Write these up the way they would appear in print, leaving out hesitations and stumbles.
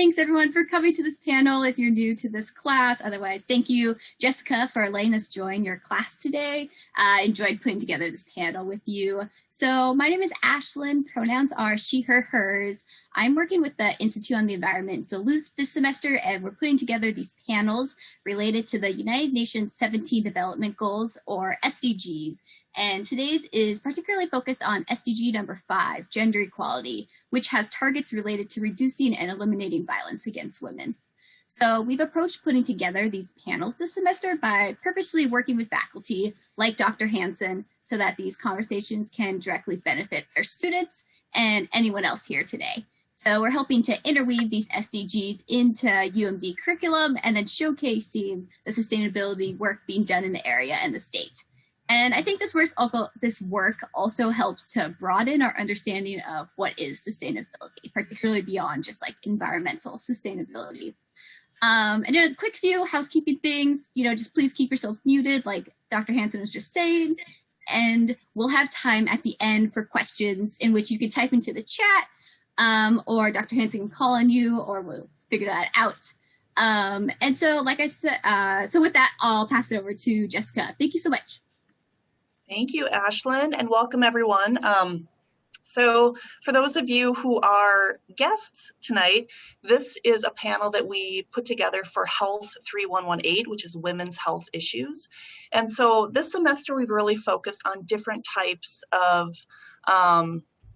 thanks everyone for coming to this panel if you're new to this class. Otherwise, thank you, Jessica, for letting us join your class today. Enjoyed putting together this panel with you. So my name is Ashlyn, pronouns are she, her, hers. I'm working with the Institute on the Environment Duluth this semester, and we're putting together these panels related to the United Nations 17 Development Goals, or SDGs. And today's is particularly focused on SDG number 5, gender equality, which has targets related to reducing and eliminating violence against women. So we've approached putting together these panels this semester by purposely working with faculty like Dr. Hanson so that these conversations can directly benefit our students and anyone else here today. So we're helping to interweave these SDGs into UMD curriculum and then showcasing the sustainability work being done in the area and the state. And I think this work also helps to broaden our understanding of what is sustainability, particularly beyond just like environmental sustainability. And then a quick few housekeeping things, just please keep yourselves muted like Dr. Hanson was just saying, and we'll have time at the end for questions in which you can type into the chat or Dr. Hanson can call on you or we'll figure that out. And so like I said, so with that, I'll pass it over to Jessica. Thank you so much. Thank you, Ashlyn, and welcome everyone. So for those of you who are guests tonight, this is a panel that we put together for Health 3118, which is women's health issues. And so this semester, we've really focused on different types of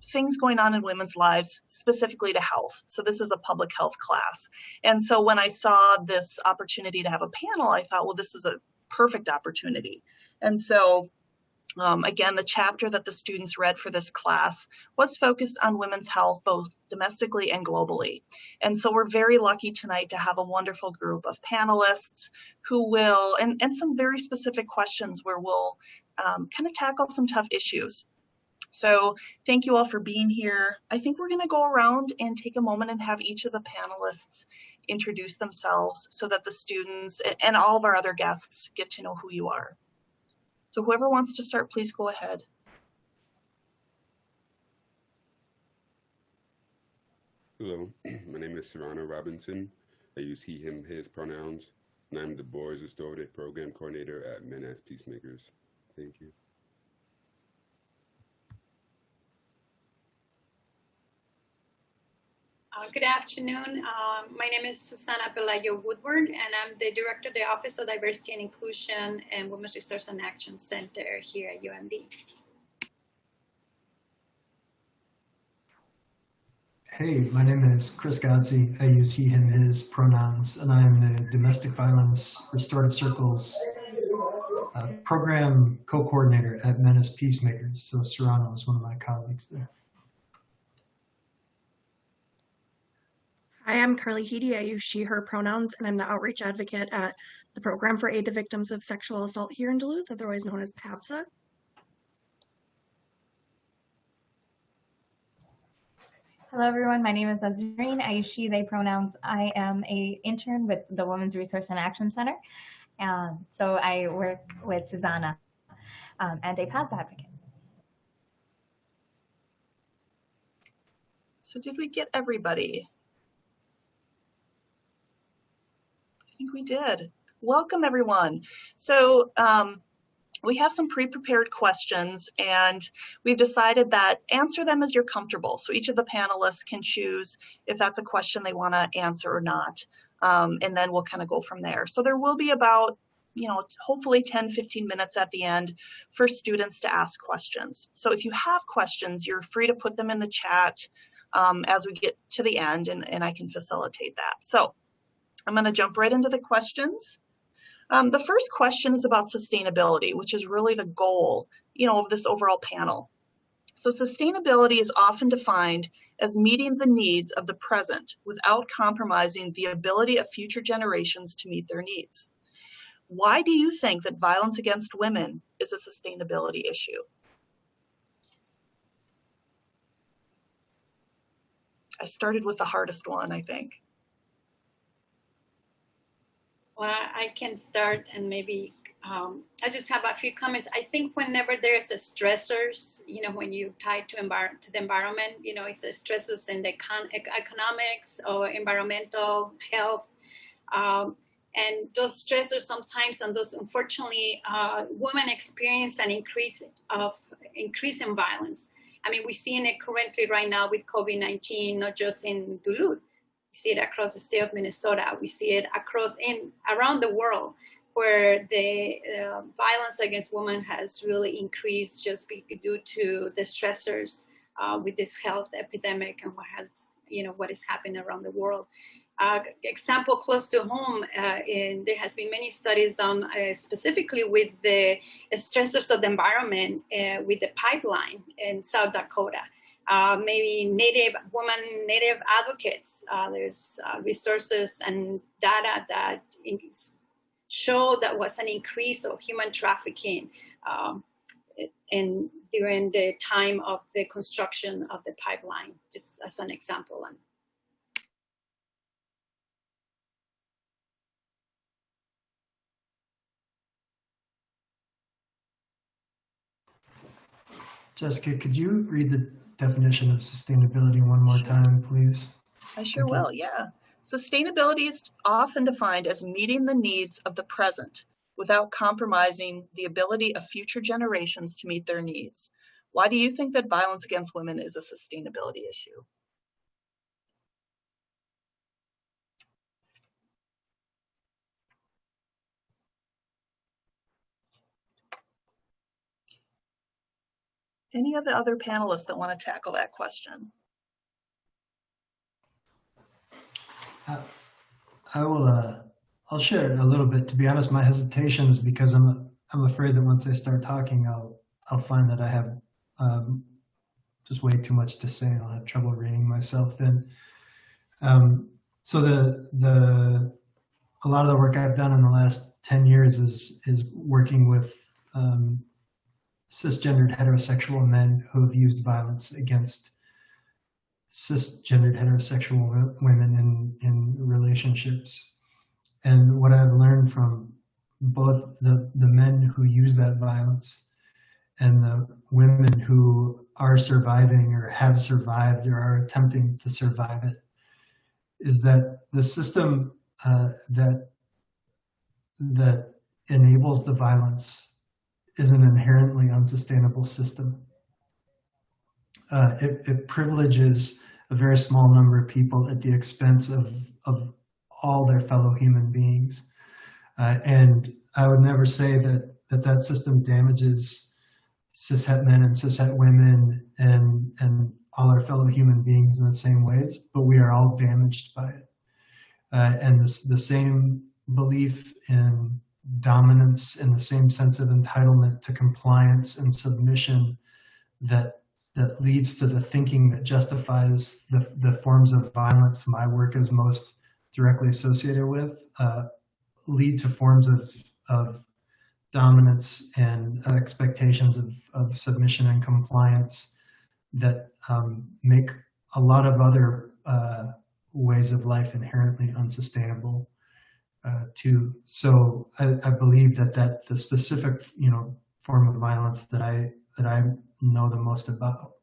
things going on in women's lives, specifically to health. So this is a public health class. And so when I saw this opportunity to have a panel, I thought, well, this is a perfect opportunity. And so again, the chapter that the students read for this class was focused on women's health, both domestically and globally. And so we're very lucky tonight to have a wonderful group of panelists who will, and some very specific questions where we'll kind of tackle some tough issues. So thank you all for being here. I think we're going to go around and take a moment and have each of the panelists introduce themselves so that the students and all of our other guests get to know who you are. So whoever wants to start, please go ahead. Hello, my name is Serrano Robinson. I use he, him, his pronouns, and I'm the Boys Restorative Program Coordinator at Men as Peacemakers. Thank you. Good afternoon. My name is Susana Pelayo-Woodward, and I'm the Director of the Office of Diversity and Inclusion and Women's Resource and Action Center here at UMD. Hey, my name is Chris Godsey. I use he, him, his pronouns, and I'm the Domestic Violence Restorative Circles Program Co-Coordinator at Men as Peacemakers. So Serrano is one of my colleagues there. Hi, I'm Carly Hiti. I use she, her pronouns, and I'm the outreach advocate at the Program for Aid to Victims of Sexual Assault here in Duluth, otherwise known as PAVSA. Hello, everyone. My name is Azreen. I use she, they pronouns. I am an intern with the Women's Resource and Action Center. So I work with Susana and a PAVSA advocate. So did we get everybody? I think we did. Welcome, everyone. So we have some pre-prepared questions, and we've decided that answer them as you're comfortable. So each of the panelists can choose if that's a question they want to answer or not, and then we'll kind of go from there. So there will be about, hopefully 10, 15 minutes at the end for students to ask questions. So if you have questions, you're free to put them in the chat as we get to the end, and I can facilitate that. So I'm going to jump right into the questions. The first question is about sustainability, which is really the goal, of this overall panel. So sustainability is often defined as meeting the needs of the present without compromising the ability of future generations to meet their needs. Why do you think that violence against women is a sustainability issue? I started with the hardest one, I think. Well, I can start and maybe I just have a few comments. I think whenever there's a stressors, you know, when you tie to the environment, you know, it's the stressors in the economics or environmental health. And those stressors sometimes, and those unfortunately, women experience an increase in violence. I mean, we're seeing it currently right now with COVID-19, not just in Duluth. We see it across the state of Minnesota. We see it around the world, where the violence against women has really increased just due to the stressors with this health epidemic and what is happening around the world. Example close to home, there has been many studies done specifically with the stressors of the environment with the pipeline in South Dakota. Maybe Native advocates. There's resources and data that show that was an increase of human trafficking during the time of the construction of the pipeline, just as an example. Jessica, could you read the definition of sustainability one more time, please? I sure will, yeah. Sustainability is often defined as meeting the needs of the present without compromising the ability of future generations to meet their needs. Why do you think that violence against women is a sustainability issue? Any of the other panelists that want to tackle that question? I'll share a little bit. To be honest, my hesitation is because I'm afraid that once I start talking, I'll find that I have just way too much to say, and I'll have trouble reining myself in. So a lot of the work I've done in the last 10 years is working with cisgendered heterosexual men who have used violence against cisgendered heterosexual women in relationships. And what I've learned from both the men who use that violence and the women who are surviving or have survived or are attempting to survive it is that the system that enables the violence is an inherently unsustainable system. It privileges a very small number of people at the expense of all their fellow human beings. And I would never say that system damages cishet men and cishet women and all our fellow human beings in the same ways, but we are all damaged by it. And the same belief in dominance and the same sense of entitlement to compliance and submission that leads to the thinking that justifies the forms of violence my work is most directly associated with, lead to forms of dominance and expectations of submission and compliance that make a lot of other ways of life inherently unsustainable too. So I believe that the specific form of violence that I know the most about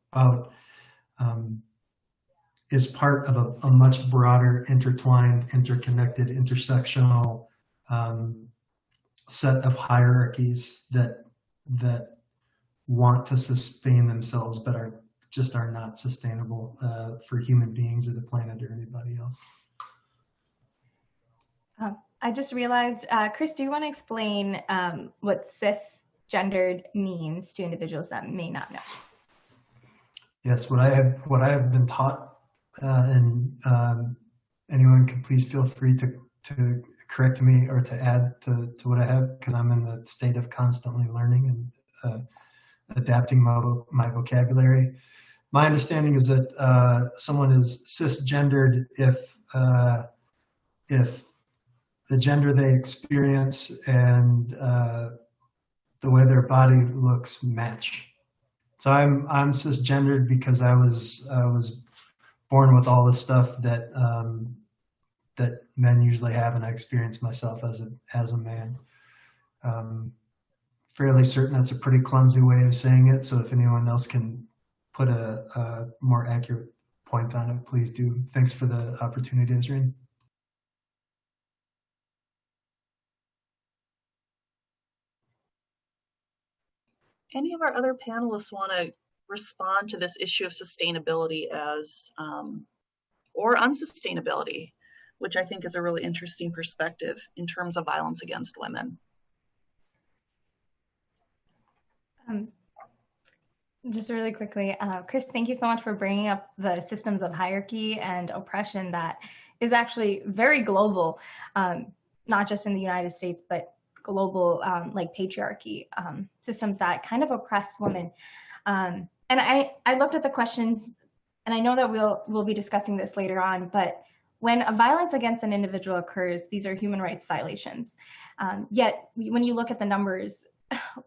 is part of a much broader, intertwined, interconnected, intersectional set of hierarchies that want to sustain themselves but are not sustainable for human beings or the planet or anybody else. I just realized, Chris, do you want to explain what cisgendered means to individuals that may not know? Yes, what I have been taught, and anyone can please feel free to correct me or to add to what I have, because I'm in the state of constantly learning and adapting my vocabulary. My understanding is that someone is cisgendered if the gender they experience and the way their body looks match. So I'm cisgendered because I was born with all the stuff that men usually have, and I experience myself as a man. fairly certain that's a pretty clumsy way of saying it. So if anyone else can put a more accurate point on it, please do. Thanks for the opportunity, Ezreen. Any of our other panelists want to respond to this issue of sustainability as, or unsustainability, which I think is a really interesting perspective in terms of violence against women? Just really quickly, Chris, thank you so much for bringing up the systems of hierarchy and oppression that is actually very global, not just in the United States, but global, like patriarchy, systems that kind of oppress women. And I looked at the questions, and I know that we'll be discussing this later on, but when a violence against an individual occurs, these are human rights violations. Yet when you look at the numbers,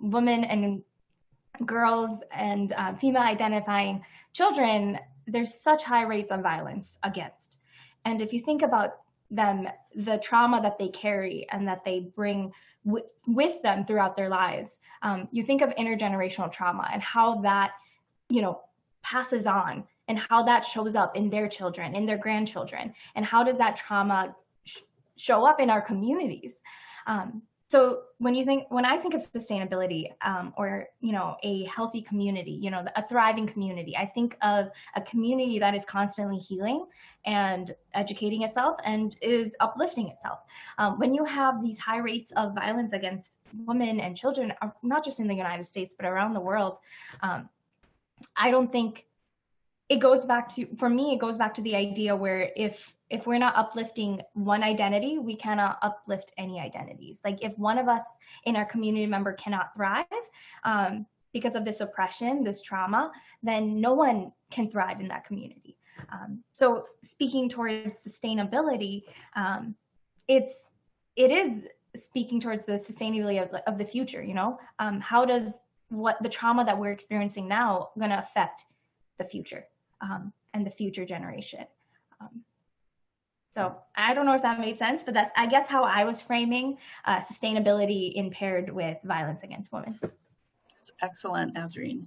women and girls and female identifying children, there's such high rates of violence against. And if you think about them, the trauma that they carry and that they bring with them throughout their lives, you think of intergenerational trauma and how that, passes on, and how that shows up in their children, in their grandchildren, and how does that trauma show up in our communities. So when I think of sustainability, or a healthy community, a thriving community, I think of a community that is constantly healing and educating itself and is uplifting itself. When you have these high rates of violence against women and children, not just in the United States but around the world, I don't think it goes back to, for me, it goes back to the idea where if we're not uplifting one identity, we cannot uplift any identities. Like if one of us in our community member cannot thrive because of this oppression, this trauma, then no one can thrive in that community. So speaking towards sustainability, it is speaking towards the sustainability of the future. How does the trauma that we're experiencing now going to affect the future and the future generation? So I don't know if that made sense, but that's, I guess, how I was framing sustainability in paired with violence against women. That's excellent, Ezreen.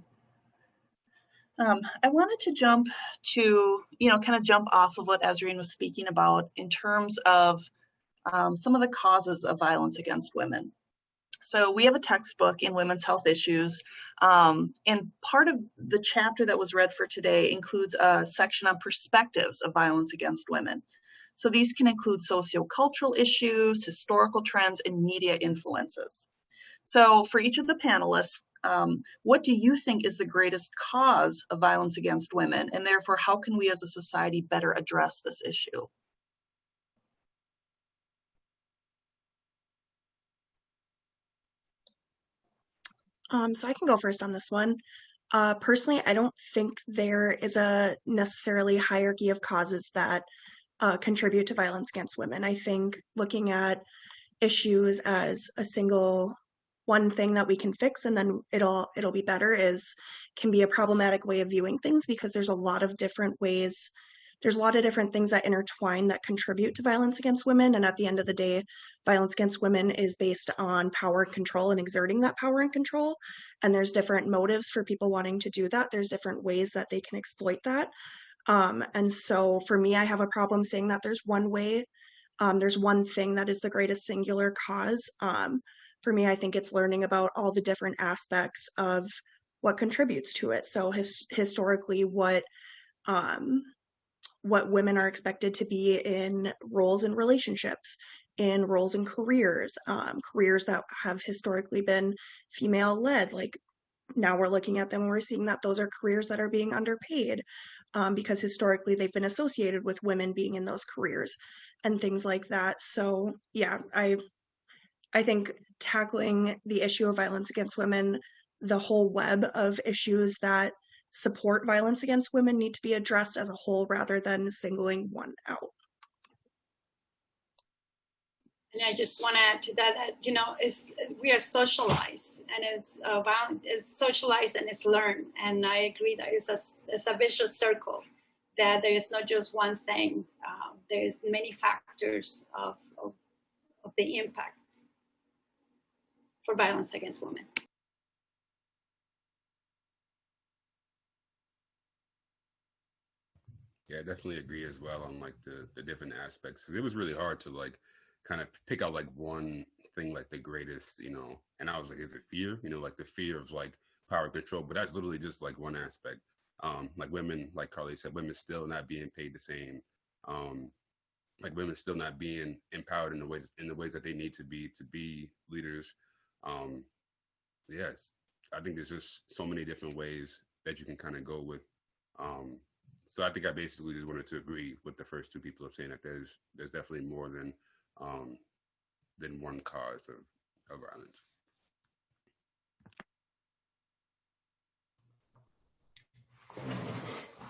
I wanted to jump to, kind of jump off of what Ezreen was speaking about in terms of some of the causes of violence against women. So we have a textbook in women's health issues, and part of the chapter that was read for today includes a section on perspectives of violence against women. So these can include sociocultural issues, historical trends, and media influences. So for each of the panelists, what do you think is the greatest cause of violence against women? And therefore, how can we as a society better address this issue? So I can go first on this one. Personally, I don't think there is a necessarily hierarchy of causes that contribute to violence against women. I think looking at issues as a single one thing that we can fix and then it'll be better can be a problematic way of viewing things, because there's a lot of different ways. There's a lot of different things that intertwine that contribute to violence against women. And at the end of the day, violence against women is based on power and control and exerting that power and control. And there's different motives for people wanting to do that. There's different ways that they can exploit that. And so for me, I have a problem saying that there's one way, there's one thing that is the greatest singular cause. For me, I think it's learning about all the different aspects of what contributes to it. So historically, what women are expected to be in roles in relationships, in roles in careers, careers that have historically been female-led. Like now we're looking at them and we're seeing that those are careers that are being underpaid because historically they've been associated with women being in those careers and things like that. So yeah, I think tackling the issue of violence against women, the whole web of issues that support violence against women need to be addressed as a whole rather than singling one out. And I just want to add to that, we are socialized, and violence is socialized and it's learned. And I agree that it's a vicious circle, that there is not just one thing. There is many factors of the impact. for violence against women. Yeah, I definitely agree as well on like the different aspects, because it was really hard to like kind of pick out like one thing like the greatest, you know. And I was like, is it fear? You know, like the fear of like power control, but that's literally just like one aspect. Like women, like Carly said, women still not being paid the same. Like women still not being empowered in the ways that they need to be leaders. Yes, I think there's just so many different ways that you can kind of go with. So I think I basically just wanted to agree with the first two people of saying that there's definitely more than one cause of violence.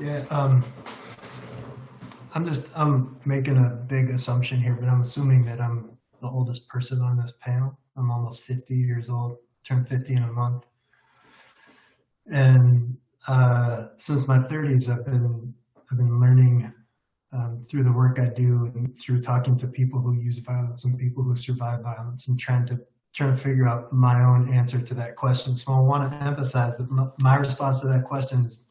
Yeah, I'm making a big assumption here, but I'm assuming that I'm the oldest person on this panel. I'm almost 50 years old, turned 50 in a month. And since my 30s, I've been learning through the work I do and through talking to people who use violence and people who survive violence and trying to figure out my own answer to that question. So I want to emphasize that my response to that question is,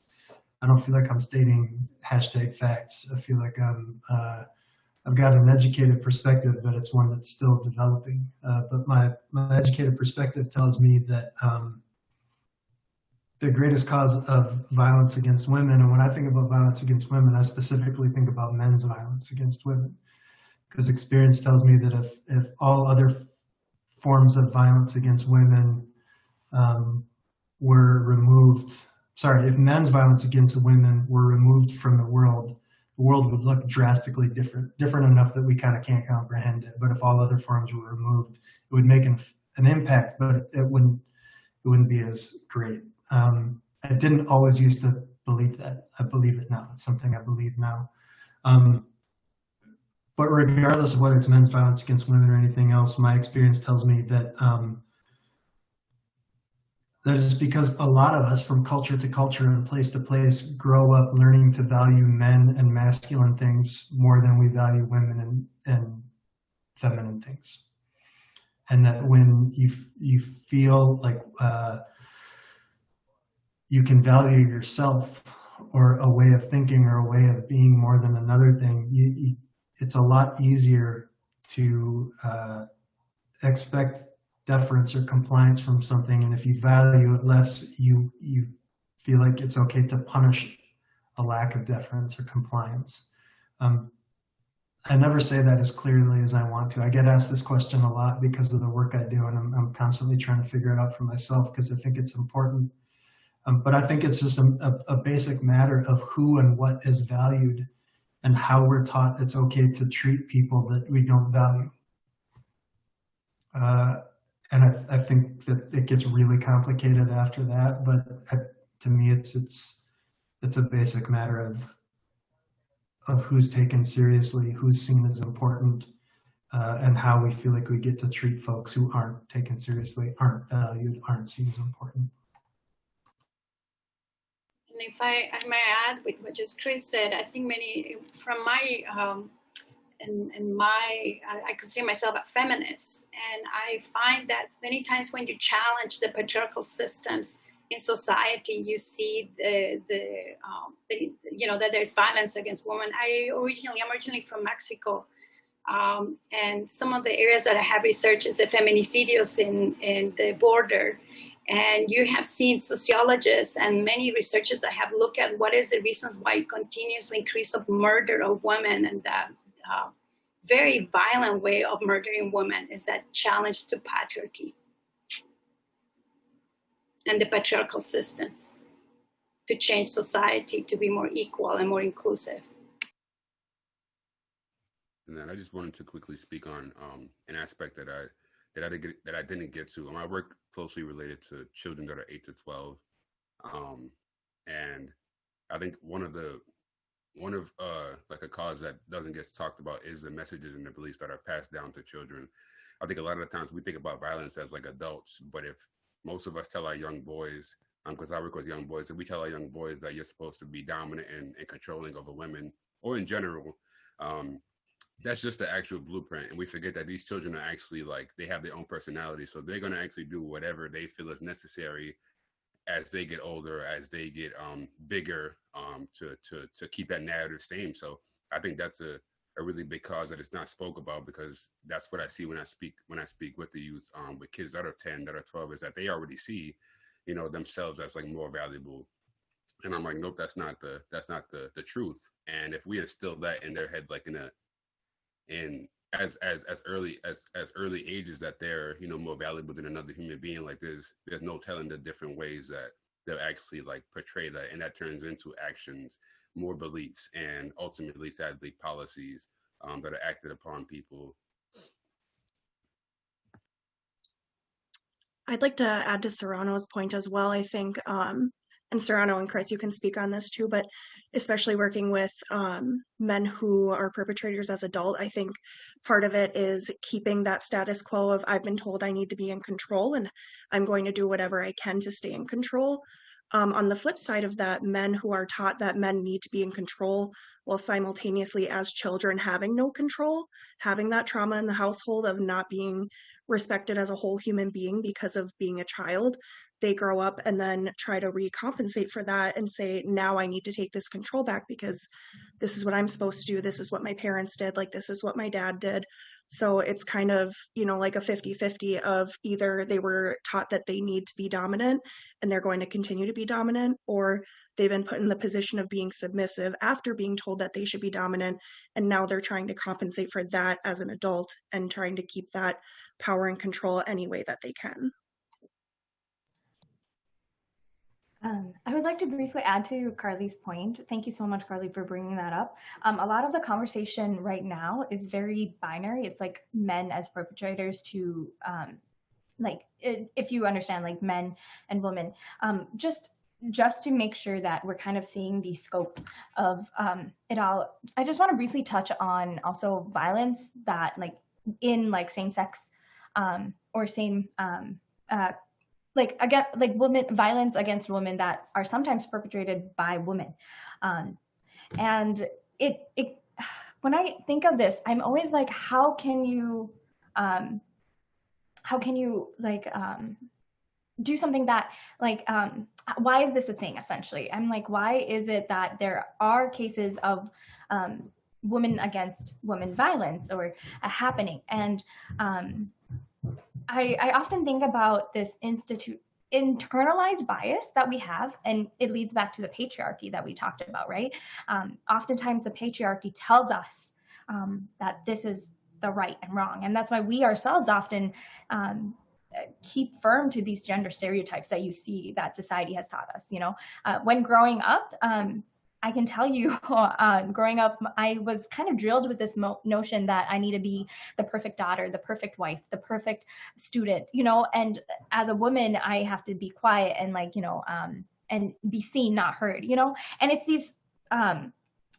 I don't feel like I'm stating #facts. I feel like I've got an educated perspective, but it's one that's still developing. But my educated perspective tells me that the greatest cause of violence against women, and when I think about violence against women, I specifically think about men's violence against women, because experience tells me that if all other forms of violence against women were removed, if men's violence against women were removed from the world would look drastically different enough that we kind of can't comprehend it. But if all other forms were removed, it would make an impact, but it wouldn't be as great. I didn't always used to believe that. I believe it now. It's something I believe now. But regardless of whether it's men's violence against women or anything else, my experience tells me that that is because a lot of us, from culture to culture and place to place, grow up learning to value men and masculine things more than we value women and feminine things. And that when you feel like you can value yourself or a way of thinking or a way of being more than another thing, it's a lot easier to expect deference or compliance from something, and if you value it less, you feel like it's okay to punish a lack of deference or compliance. I never say that as clearly as I want to. I get asked this question a lot because of the work I do, and I'm constantly trying to figure it out for myself because I think it's important. But I think it's just a basic matter of who and what is valued and how we're taught it's okay to treat people that we don't value. And I think that it gets really complicated after that, but to me, it's a basic matter of who's taken seriously, who's seen as important, and how we feel like we get to treat folks who aren't taken seriously, aren't valued, aren't seen as important. And if I may add with what just Chris said, I think many from my I consider myself a feminist, and I find that many times when you challenge the patriarchal systems in society, you see that there's violence against women. I'm originally from Mexico, and some of the areas that I have researched is the feminicidios in the border. And you have seen sociologists and many researchers that have looked at what is the reasons why continuous increase of murder of women, and that very violent way of murdering women is that challenge to patriarchy and the patriarchal systems to change society to be more equal and more inclusive. And then I just wanted to quickly speak on an aspect that I didn't get to. I work closely related to children that are 8 to 12, and I think one of like a cause that doesn't get talked about is the messages and the beliefs that are passed down to children. I think a lot of the times we think about violence as like adults, but if most of us tell our young boys, because I work with young boys, if we tell our young boys that you're supposed to be dominant and controlling over women, or in general, that's just the actual blueprint, and we forget that these children are actually like, they have their own personality, so they're going to actually do whatever they feel is necessary as they get older, as they get bigger, to keep that narrative same. So I think that's a really big cause that is not spoke about, because that's what I see when I speak with the youth, with kids that are 10, that are 12, is that they already see, you know, themselves as like more valuable. And I'm like, nope, that's not the truth. And if we instill that in their head, like in as early ages, that they're, you know, more valuable than another human being, like there's no telling the different ways that they'll actually like portray that, and that turns into actions, more beliefs, and ultimately, sadly, policies that are acted upon people. I'd like to add to Serrano's point as well. I think, and Serrano and Chris, you can speak on this too, but especially working with men who are perpetrators as adult, I think part of it is keeping that status quo of, I've been told I need to be in control and I'm going to do whatever I can to stay in control. On the flip side of that, men who are taught that men need to be in control while simultaneously as children having no control, having that trauma in the household of not being respected as a whole human being because of being a child, they grow up and then try to recompensate for that and say, now I need to take this control back because this is what I'm supposed to do. This is what my parents did. Like, this is what my dad did. So it's kind of, you know, like a 50-50 of either they were taught that they need to be dominant and they're going to continue to be dominant, or they've been put in the position of being submissive after being told that they should be dominant. And now they're trying to compensate for that as an adult and trying to keep that power and control any way that they can. I would like to briefly add to Carly's point. Thank you so much, Carly, for bringing that up. A lot of the conversation right now is very binary. It's like men as perpetrators to, if you understand, like men and women, just to make sure that we're kind of seeing the scope of it all. I just want to briefly touch on also violence that, like, in like same-sex or same women, violence against women that are sometimes perpetrated by women. And it when I think of this, I'm always like, how can you do something that, like, why is this a thing, essentially? I'm like, why is it that there are cases of women against women violence or happening? And I often think about this internalized bias that we have, and it leads back to the patriarchy that we talked about, right? Oftentimes the patriarchy tells us that this is the right and wrong, and that's why we ourselves often keep firm to these gender stereotypes that you see that society has taught us. You know, when growing up, I can tell you, growing up, I was kind of drilled with this notion that I need to be the perfect daughter, the perfect wife, the perfect student, you know, and as a woman, I have to be quiet and, like, you know, and be seen, not heard, you know, and it's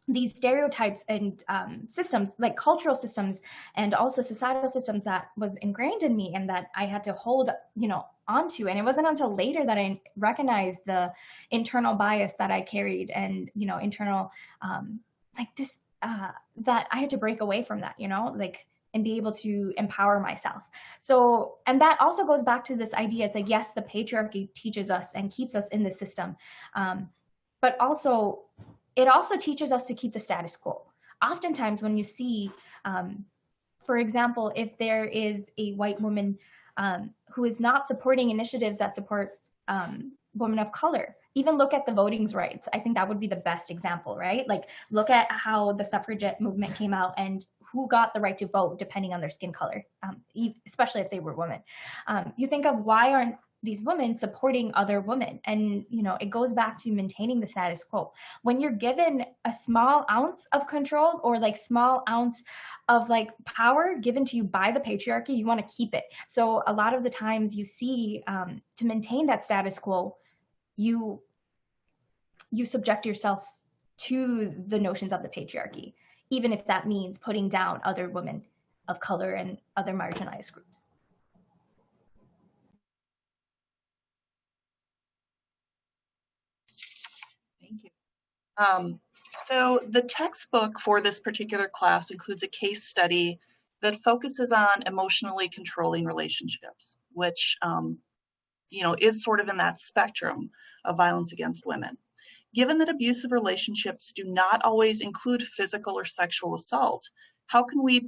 these stereotypes and systems, like cultural systems and also societal systems, that was ingrained in me and that I had to hold, you know, onto. And it wasn't until later that I recognized the internal bias that I carried and, you know, internal that I had to break away from that, you know, like, and be able to empower myself. So, and that also goes back to this idea. It's like, yes, the patriarchy teaches us and keeps us in the system, but also it also teaches us to keep the status quo. Oftentimes when you see, for example, if there is a white woman who is not supporting initiatives that support women of color, even look at the voting rights. I think that would be the best example, right? Like, look at how the suffragette movement came out and who got the right to vote depending on their skin color, especially if they were women. You think of, why aren't these women supporting other women? And, you know, it goes back to maintaining the status quo. When you're given a small ounce of control, or like small ounce of like power given to you by the patriarchy, you want to keep it. So a lot of the times you see, to maintain that status quo, you subject yourself to the notions of the patriarchy, even if that means putting down other women of color and other marginalized groups. Thank you. So the textbook for this particular class includes a case study that focuses on emotionally controlling relationships, which is sort of in that spectrum of violence against women. Given that abusive relationships do not always include physical or sexual assault, how can we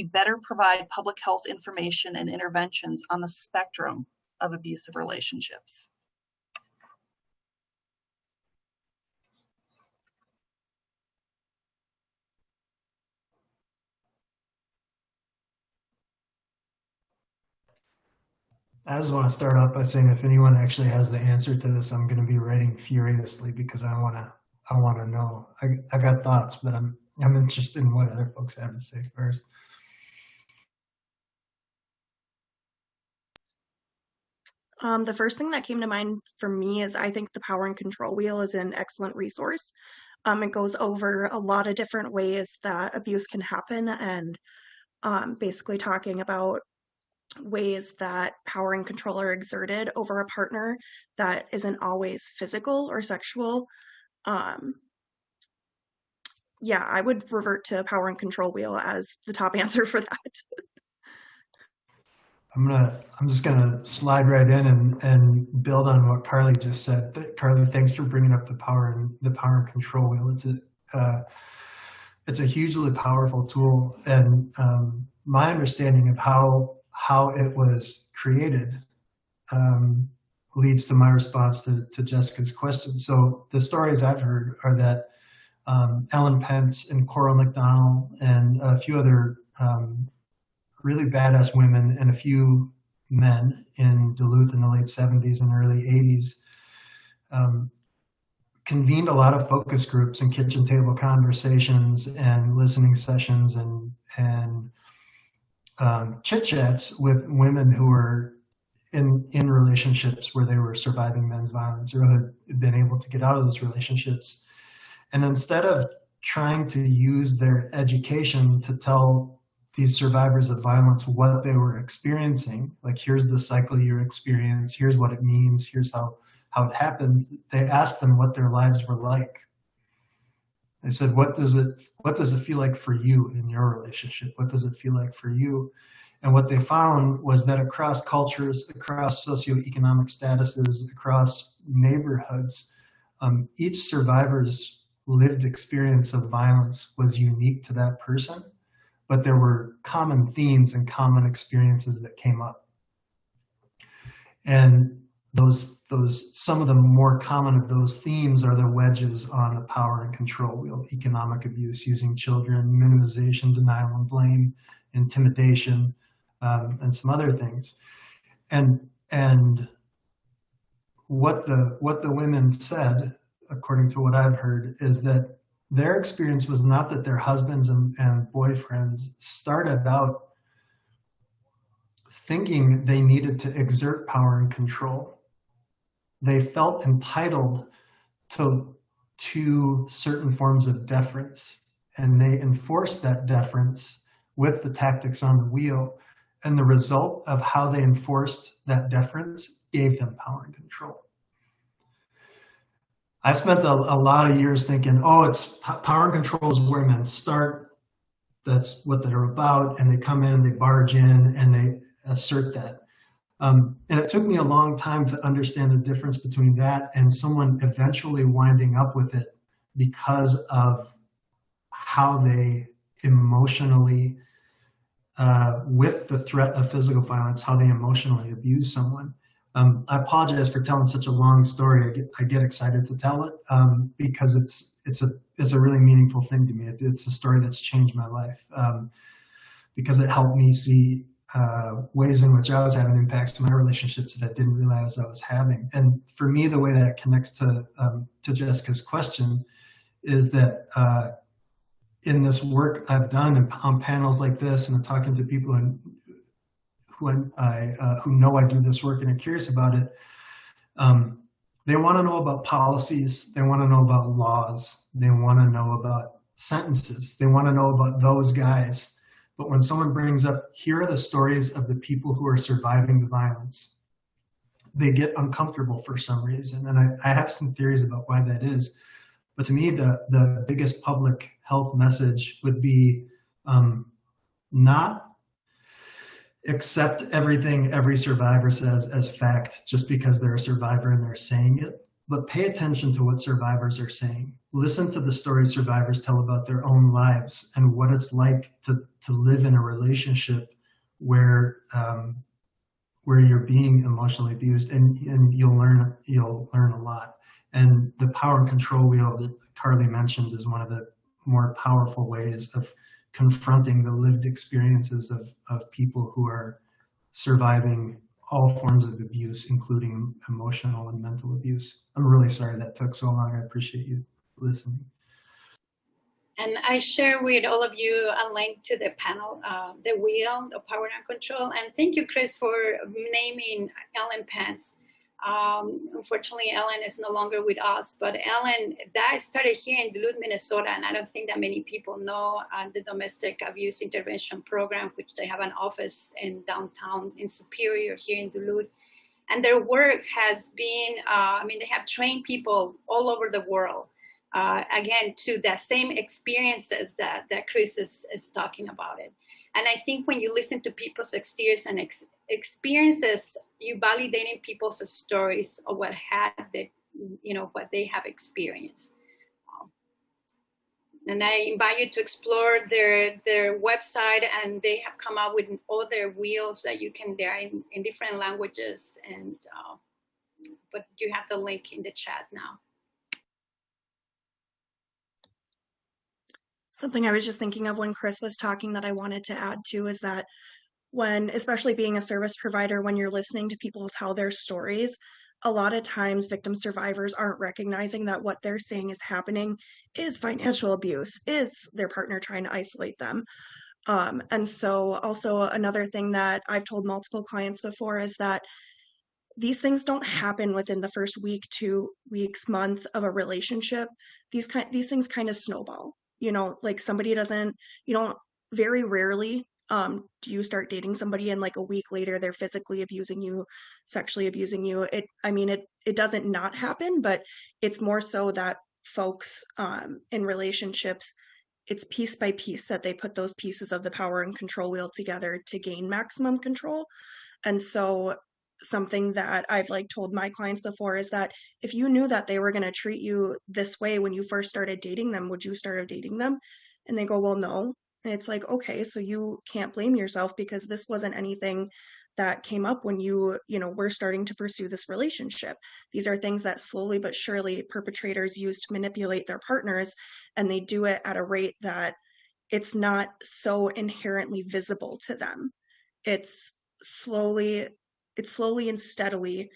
better provide public health information and interventions on the spectrum of abusive relationships? I just want to start off by saying if anyone actually has the answer to this, I'm going to be writing furiously because I want to know. I got thoughts, but I'm interested in what other folks have to say first. The first thing that came to mind for me is I think the Power and Control Wheel is an excellent resource. It goes over a lot of different ways that abuse can happen and basically talking about ways that power and control are exerted over a partner that isn't always physical or sexual. Yeah, I would revert to Power and Control Wheel as the top answer for that. I'm just gonna slide right in and build on what Carly just said. Carly, thanks for bringing up the Power and Control Wheel. It's a hugely powerful tool, and my understanding of how it was created leads to my response to Jessica's question. So the stories I've heard are that Ellen Pence and Coral McDonald and a few other really badass women and a few men in Duluth in the late 70s and early 80s convened a lot of focus groups and kitchen table conversations and listening sessions and chit-chats with women who were in relationships where they were surviving men's violence or had been able to get out of those relationships. And instead of trying to use their education to tell these survivors of violence what they were experiencing, like here's the cycle you experience, here's what it means, here's how it happens, they asked them what their lives were like. They said, what does it feel like for you in your relationship? What does it feel like for you? And what they found was that across cultures, across socioeconomic statuses, across neighborhoods, each survivor's lived experience of violence was unique to that person, but there were common themes and common experiences that came up. And some of the more common of those themes are the wedges on the power and control wheel: economic abuse using children, minimization, denial and blame, intimidation, and some other things. And what the women said, according to what I've heard, is that their experience was not that their husbands and boyfriends started out thinking they needed to exert power and control. They felt entitled to certain forms of deference, and they enforced that deference with the tactics on the wheel. And the result of how they enforced that deference gave them power and control. I spent a lot of years thinking, oh, it's power and control is where men start. That's what they're about. And they come in and they barge in and they assert that. And it took me a long time to understand the difference between that and someone eventually winding up with it because of how they emotionally, with the threat of physical violence, how they emotionally abuse someone. I apologize for telling such a long story. I get excited to tell it because it's a really meaningful thing to me. It's a story that's changed my life because it helped me see ways in which I was having impacts to my relationships that I didn't realize I was having. And for me, the way that connects to Jessica's question is that in this work I've done and on panels like this and talking to people who know I do this work and are curious about it, they want to know about policies, they want to know about laws, they want to know about sentences, they want to know about those guys. But when someone brings up, here are the stories of the people who are surviving the violence, they get uncomfortable for some reason. And I have some theories about why that is. But to me, the biggest public health message would be not accept everything every survivor says as fact just because they're a survivor and they're saying it, but pay attention to what survivors are saying. Listen to the stories survivors tell about their own lives and what it's like to live in a relationship where you're being emotionally abused, and you'll learn a lot. And the power and control wheel that Carly mentioned is one of the more powerful ways of confronting the lived experiences of people who are surviving all forms of abuse, including emotional and mental abuse. I'm really sorry that took so long. I appreciate you listening. And I share with all of you a link to the panel, the wheel of power and control. And thank you, Chris, for naming Ellen Pence. Unfortunately, Ellen is no longer with us, but Ellen, that started here in Duluth, Minnesota, and I don't think that many people know the Domestic Abuse Intervention Program, which they have an office in downtown in Superior here in Duluth. And their work has been, they have trained people all over the world, again, to the same experiences that Chris is talking about it. And I think when you listen to people's experiences, you validating people's stories of what they have experienced. And I invite you to explore their website, and they have come up with other wheels that you can, they're in different languages, and but you have the link in the chat now. Something I was just thinking of when Chris was talking that I wanted to add to is that when, especially being a service provider, when you're listening to people tell their stories, a lot of times victim survivors aren't recognizing that what they're saying is happening is financial abuse, is their partner trying to isolate them. And so also another thing that I've told multiple clients before is that these things don't happen within the first week, 2 weeks, month of a relationship. These things kind of snowball. Like somebody very rarely do you start dating somebody and like a week later they're physically abusing you, sexually abusing you. It doesn't not happen, but it's more so that folks in relationships, it's piece by piece that they put those pieces of the power and control wheel together to gain maximum control. And so something that I've told my clients before is that if you knew that they were going to treat you this way when you first started dating them, would you start dating them? And they go, well, no. And it's like, okay, so you can't blame yourself because this wasn't anything that came up when you were starting to pursue this relationship. These are things that slowly but surely perpetrators use to manipulate their partners, and they do it at a rate that it's not so inherently visible to them. It's slowly and steadily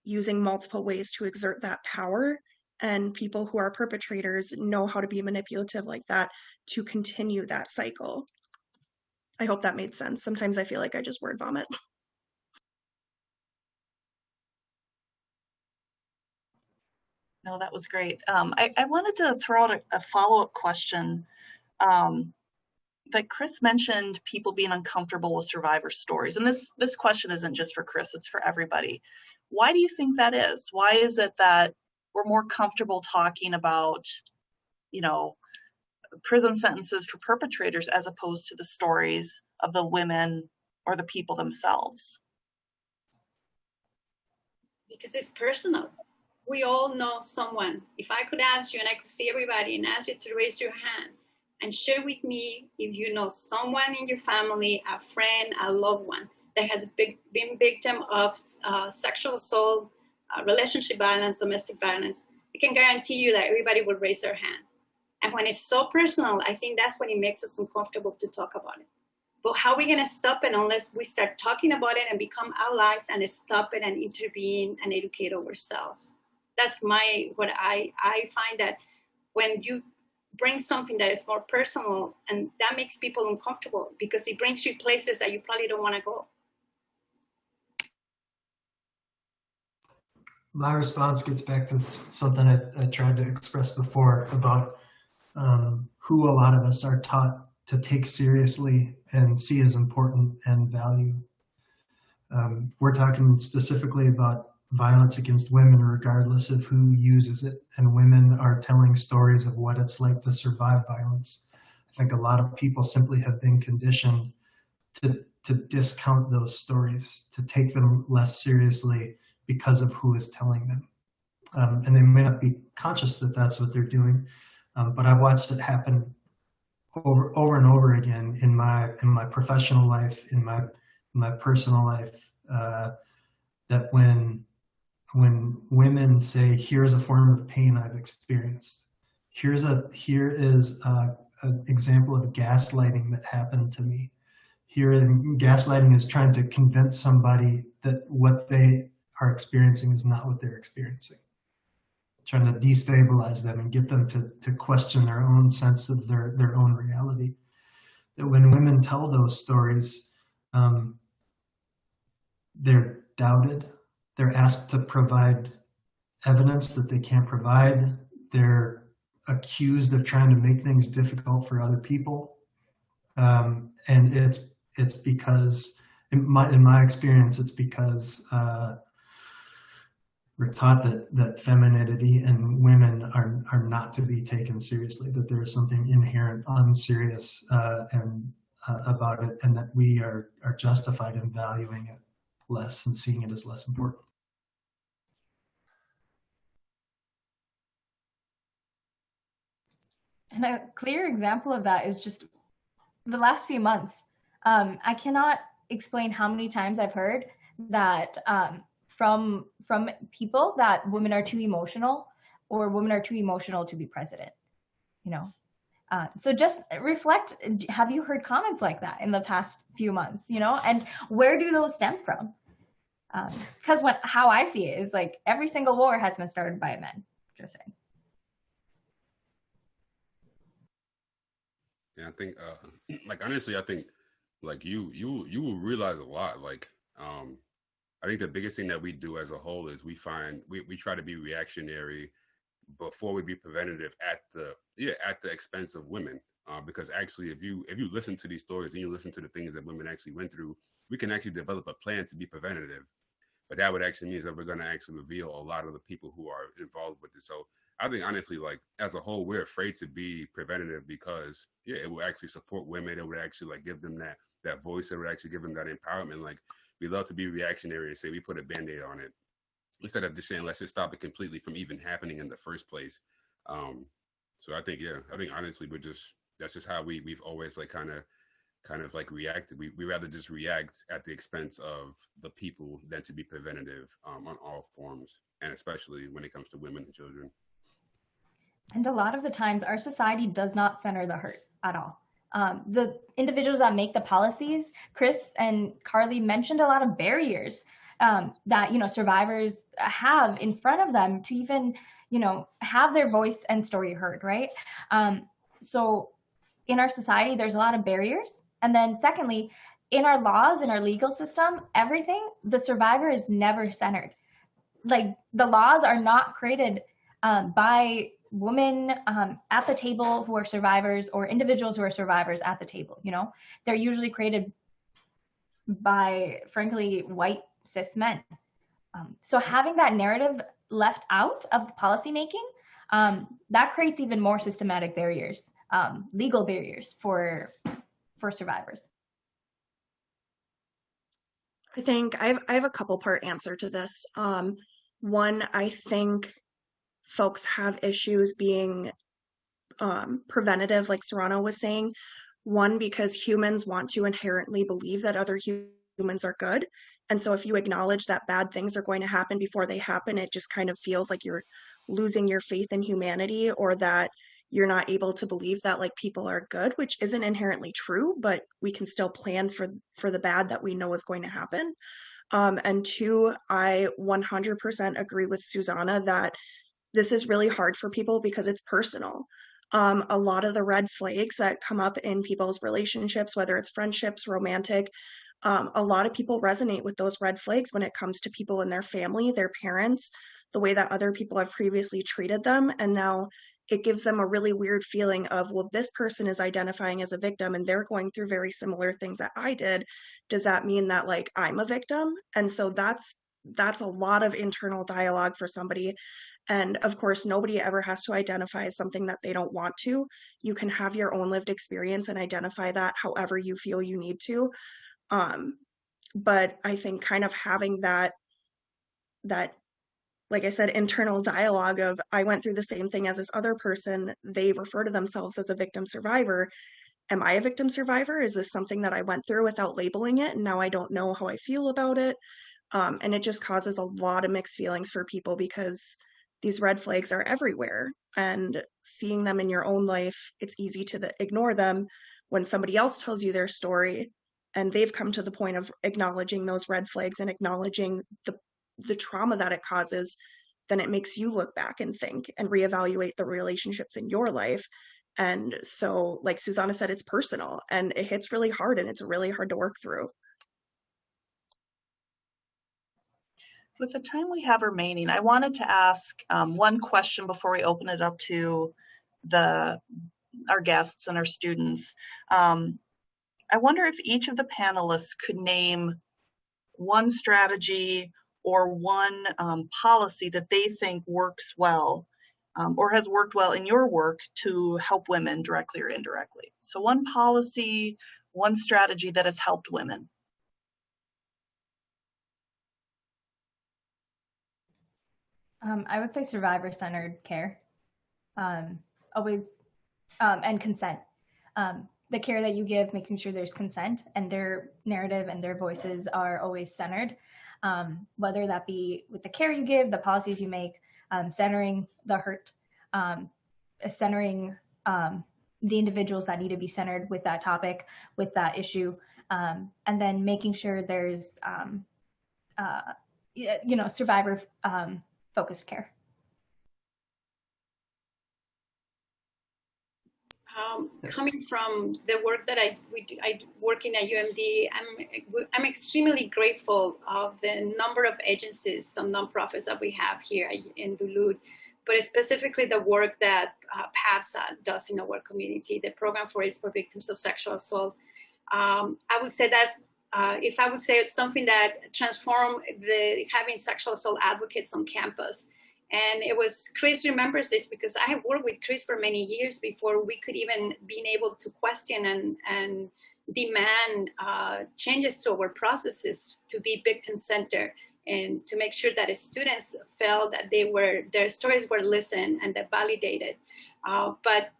using multiple ways to exert that power, and people who are perpetrators know how to be manipulative like that to continue that cycle. I hope that made sense. Sometimes I feel like I just word vomit. No, that was great. I wanted to throw out a follow-up question. That Chris mentioned people being uncomfortable with survivor stories. And this question isn't just for Chris, it's for everybody. Why do you think that is? Why is it that we're more comfortable talking about, prison sentences for perpetrators as opposed to the stories of the women or the people themselves? Because it's personal. We all know someone. If I could ask you, and I could see everybody and ask you to raise your hand and share with me if you know someone in your family, a friend, a loved one that has been victim of sexual assault, relationship violence, domestic violence, I can guarantee you that everybody will raise their hand. And when it's so personal, I think that's when it makes us uncomfortable to talk about it. But how are we going to stop it unless we start talking about it and become allies and stop it and intervene and educate ourselves? That's what I find that when you bring something that is more personal, and that makes people uncomfortable because it brings you places that you probably don't want to go. My response gets back to something I tried to express before about who a lot of us are taught to take seriously and see as important and value. We're talking specifically about violence against women regardless of who uses it, and women are telling stories of what it's like to survive violence. I think a lot of people simply have been conditioned to discount those stories, to take them less seriously because of who is telling them. And they may not be conscious that that's what they're doing, but I've watched it happen over and over again in my professional life, in my personal life, that when women say, here's a form of pain I've experienced, here is an example of gaslighting that happened to me. Here, gaslighting is trying to convince somebody that what they are experiencing is not what they're experiencing, trying to destabilize them and get them to question their own sense of their own reality. That when women tell those stories, they're doubted. They're asked to provide evidence that they can't provide. They're accused of trying to make things difficult for other people. And it's because, in my experience, it's because we're taught that femininity and women are not to be taken seriously, that there is something inherent unserious about it, and that we are justified in valuing it less and seeing it as less important. And a clear example of that is just the last few months. I cannot explain how many times I've heard that from people that women are too emotional, or women are too emotional to be president, you know. So just reflect, have you heard comments like that in the past few months, you know, and where do those stem from? Because how I see it is like every single war has been started by men, just saying. Yeah, I think, like, honestly, I think, like, you will realize a lot. Like, I think the biggest thing that we do as a whole is we try to be reactionary before we be preventative at the expense of women. Because actually, if you listen to these stories and you listen to the things that women actually went through, we can actually develop a plan to be preventative. But that would actually mean that we're going to actually reveal a lot of the people who are involved with it. So I think, honestly, like, as a whole, we're afraid to be preventative because, yeah, it will actually support women. It would actually, like, give them that voice. It would actually give them that empowerment. Like, we love to be reactionary and say we put a Band-Aid on it instead of just saying, let's just stop it completely from even happening in the first place. So I think, honestly, that's just how we've always, like, kind of like reacted. We rather just react at the expense of the people than to be preventative on all forms, and especially when it comes to women and children. And a lot of the times our society does not center the hurt at all. The individuals that make the policies, Chris and Carly mentioned a lot of barriers that, you know, survivors have in front of them to even, you know, have their voice and story heard, right? So in our society, there's a lot of barriers. And then secondly, in our laws, in our legal system, everything, the survivor is never centered. Like, the laws are not created by women at the table who are survivors, or individuals who are survivors at the table, you know. They're usually created by, frankly, white cis men. So having that narrative left out of the policymaking, that creates even more systematic barriers, legal barriers for survivors. I think I have a couple part answer to this. One, I think folks have issues being preventative, like Serrano was saying. One, because humans want to inherently believe that other humans are good. And so if you acknowledge that bad things are going to happen before they happen, it just kind of feels like you're losing your faith in humanity, or that you're not able to believe that, like, people are good, which isn't inherently true, but we can still plan for the bad that we know is going to happen. And two, I 100% agree with Susana that this is really hard for people because it's personal. A lot of the red flags that come up in people's relationships, whether it's friendships, romantic, a lot of people resonate with those red flags when it comes to people in their family, their parents, the way that other people have previously treated them. And now it gives them a really weird feeling of, well, this person is identifying as a victim and they're going through very similar things that I did. Does that mean that, like, I'm a victim? And so that's that's a lot of internal dialogue for somebody. And of course, nobody ever has to identify as something that they don't want to. You can have your own lived experience and identify that however you feel you need to. But I think kind of having that, like I said, internal dialogue of, I went through the same thing as this other person. They refer to themselves as a victim survivor. Am I a victim survivor? Is this something that I went through without labeling it, and now I don't know how I feel about it? And it just causes a lot of mixed feelings for people, because these red flags are everywhere, and seeing them in your own life, it's easy to ignore them. When somebody else tells you their story and they've come to the point of acknowledging those red flags and acknowledging the trauma that it causes, then it makes you look back and think and reevaluate the relationships in your life. And so, like Susana said, it's personal and it hits really hard, and it's really hard to work through. With the time we have remaining, I wanted to ask one question before we open it up to our guests and our students. I wonder if each of the panelists could name one strategy or one policy that they think works well or has worked well in your work to help women directly or indirectly. So one policy, one strategy that has helped women. I would say survivor-centered care, always, and consent. The care that you give, making sure there's consent and their narrative and their voices are always centered, whether that be with the care you give, the policies you make, centering the hurt, centering the individuals that need to be centered with that topic, with that issue, and then making sure there's, survivor focused care. Coming from the work that I work in at UMD, I'm extremely grateful of the number of agencies, some nonprofits that we have here in Duluth, but specifically the work that PAVSA does in our community, the Program for Aid for Victims of Sexual Assault. I would say that's, if I would say it's something that transformed having sexual assault advocates on campus. And it was, Chris remembers this because I have worked with Chris for many years before we could even be able to question and demand changes to our processes to be victim-centered and to make sure that the students felt that their stories were listened and that validated. But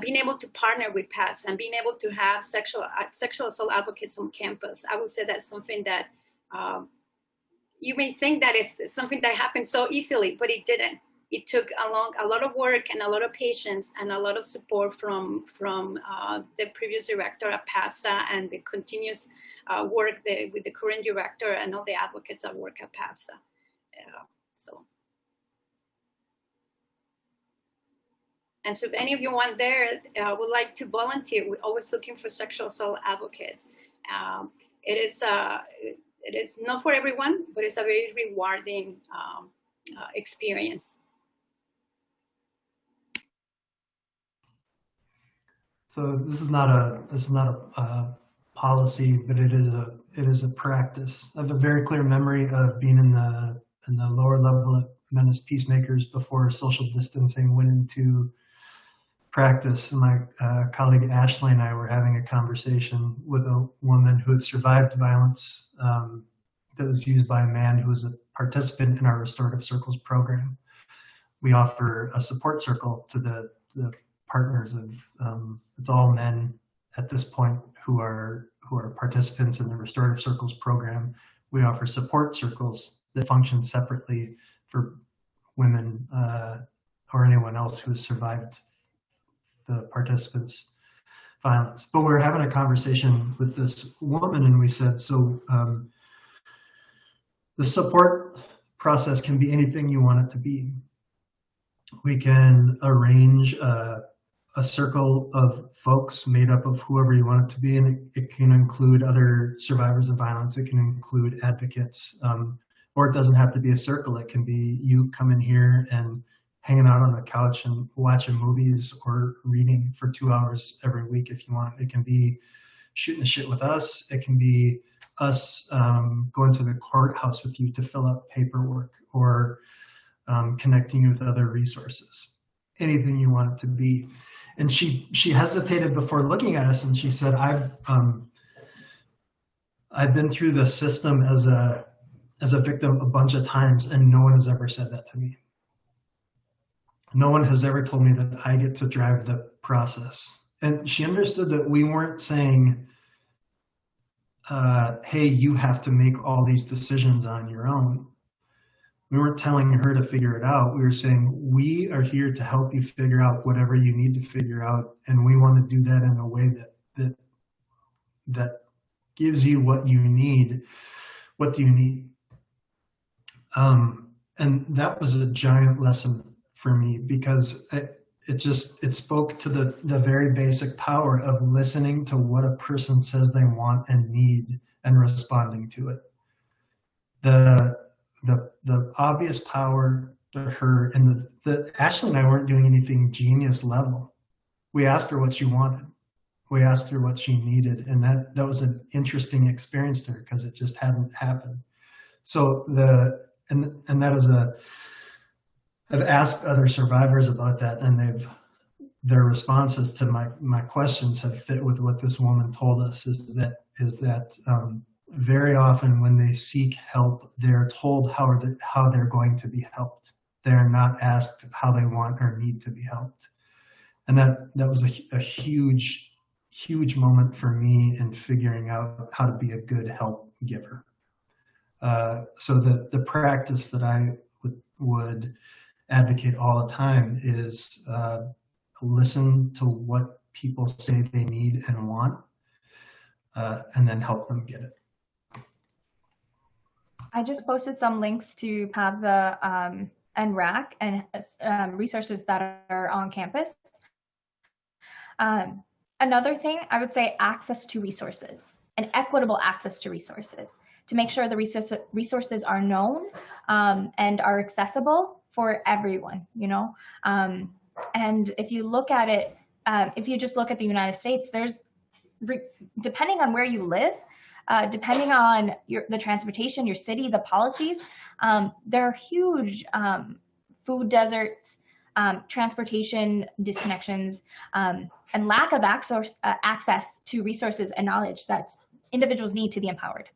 being able to partner with PATS and being able to have sexual assault advocates on campus, I would say that's something that you may think that it's something that happened so easily, but it didn't. It took a lot of work and a lot of patience and a lot of support from the previous director at PAVSA and the continuous work with the current director and all the advocates that work at PAVSA. And so if any of you want there would like to volunteer, we're always looking for sexual assault advocates. It is not for everyone, but it's a very rewarding experience. So this is not a policy, but it is a practice. I have a very clear memory of being in the lower level at Menace Peacemakers before social distancing went into practice. My colleague Ashley and I were having a conversation with a woman who had survived violence that was used by a man who was a participant in our Restorative Circles program. We offer a support circle to the partners of, it's all men at this point who are participants in the Restorative Circles program. We offer support circles that function separately for women or anyone else who has survived the participants' violence. But we were having a conversation with this woman and we said, so the support process can be anything you want it to be. We can arrange a circle of folks made up of whoever you want it to be, and it can include other survivors of violence, it can include advocates, or it doesn't have to be a circle. It can be you coming here and hanging out on the couch and watching movies or reading for 2 hours every week if you want. It can be shooting the shit with us. It can be us going to the courthouse with you to fill out paperwork, or connecting you with other resources, anything you want it to be. And she hesitated before looking at us, and she said, I've been through the system as a victim a bunch of times, and no one has ever said that to me. No one has ever told me that I get to drive the process. And she understood that we weren't saying, hey, you have to make all these decisions on your own. We weren't telling her to figure it out. We were saying, we are here to help you figure out whatever you need to figure out, and we want to do that in a way that gives you what you need. What do you need? And that was a giant lesson for me, because it spoke to the very basic power of listening to what a person says they want and need and responding to it. The obvious power to her, and Ashley and I weren't doing anything genius level. We asked her what she wanted. We asked her what she needed, and that was an interesting experience to her, because it just hadn't happened. So and that is I've asked other survivors about that, and their responses to my questions have fit with what this woman told us, is that very often when they seek help, they're told how they're going to be helped. They're not asked how they want or need to be helped. And that was a huge, huge moment for me in figuring out how to be a good help giver. So the practice that I would advocate all the time is listen to what people say they need and want, and then help them get it. I just posted some links to PAVSA and RAC and resources that are on campus. Another thing, I would say access to resources and equitable access to resources, to make sure the resources are known and are accessible for everyone, and if you look at it, if you just look at the United States, there's, depending on where you live, depending on the transportation, your city, the policies, there are huge food deserts, transportation disconnections, and lack of access to resources and knowledge that individuals need to be empowered.